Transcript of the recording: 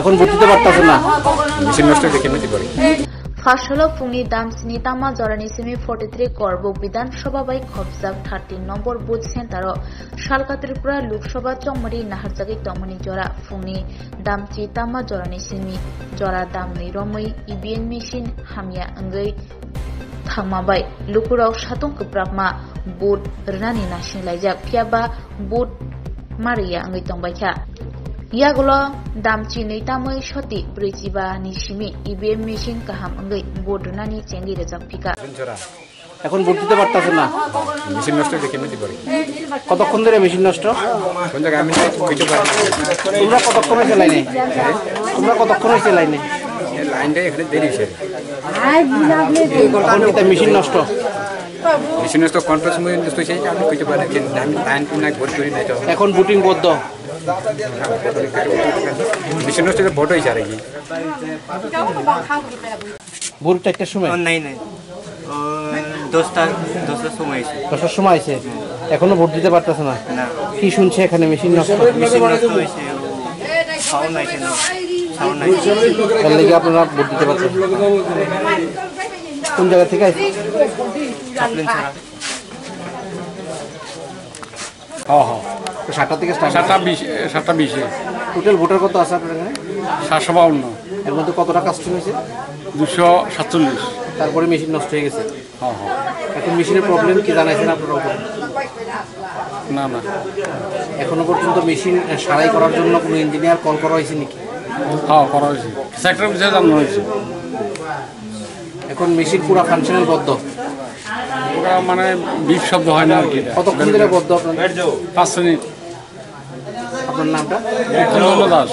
এখন ভর্তিতে পারতেছেন না, মেশিন নষ্ট দেখে নিতে পারি। ফার্স্ট হল ফুংনি দামচিনি তামা জরানি সেমি 43 করবুক বিধানসভা বাই খবজাক 13 নম্বর বুথ সেন্টার সালকা ত্রিপুরা লোকসভা চংমারি নাহারজাগি তমনি জরা ফুংনি দামচি তামা জরানি সেমি জরা দামনি রमै ইবিএন মেশিন হামিয়া अंगै थांमाबाय लुकुराव साtung keprakma बुट रनानि नासिंलायजाक फियाबा बुट मारिया अंगै तंबायखा यागुलो दामची नैतामै सति 45 नि सिमी इबिएम मेशिन काहाम अंगै बुट रनानि चेंगि रेजाक फिका এখন ভর্তিতে পারতেছেন না, মেশিন নষ্ট দেখে নিতে পারি। কতক্ষণ ধরে মেশিন নষ্ট? কোন জায়গায় আমি কইতে পারি। তোমরা কতক্ষণ হয়েছে লাইনে? তোমরা কতক্ষণ হয়েছে লাইনে? লাইনটা এখানে দেরি হয়েছে। এখন কি মেশিন নষ্ট? মেশিন নষ্ট কন্ট্রোল সময় নষ্ট হয়েছে, আমি কইতে পারি যে আমি লাইন কোন নাই ভর্তি করি নাই তো। এখন বুটিং বদ্ধ। মেশিন নষ্ট ভোট হয়েছে আর কি। ভোর 4টার সময়? নাই 10টার সময় আছে। 10টার সময় আছে, এখনো ভোট দিতে পারতেছে না। কি শুনছে এখানে মেশিন নষ্ট? মেশিন নষ্ট হয়েছে, সাউন্ড নাই কেন, সাউন্ড নাই। এর লাগি আপনারা ভোট দিতে পারছেন? কোন জায়গা থেকে আসছে? চাপলেন ছাড়া। হ্যাঁ হ্যাঁ, 7টা থেকে স্টার্ট। 7:20 টোটাল ভোটার কত আছে আপনার এখানে? 752, এর মধ্যে কতটা কাস্টম হয়েছে? 247। তারপরে মেশিন নষ্ট হয়ে গেছে। হ্যাঁ হ্যাঁ, এখন মেশিনের প্রবলেম কি জানাইছেন আপনারা? না না, এখনো পর্যন্ত মেশিন সারাই করার জন্য কোনো ইঞ্জিনিয়ার কল করা হয়েছে নাকি? হ্যাঁ করা হয়েছে, সেক্টর বিষয়ে জানানো হয়েছে। এখন মেশিন পুরো ফাংশনাল বদ্ধ, পুরা মানে বিপ শব্দ হয় না আর কি। কতক্ষণ ধরে বদ্ধ আপনার? 5 মিনিট। আপনার নামটা? দাস।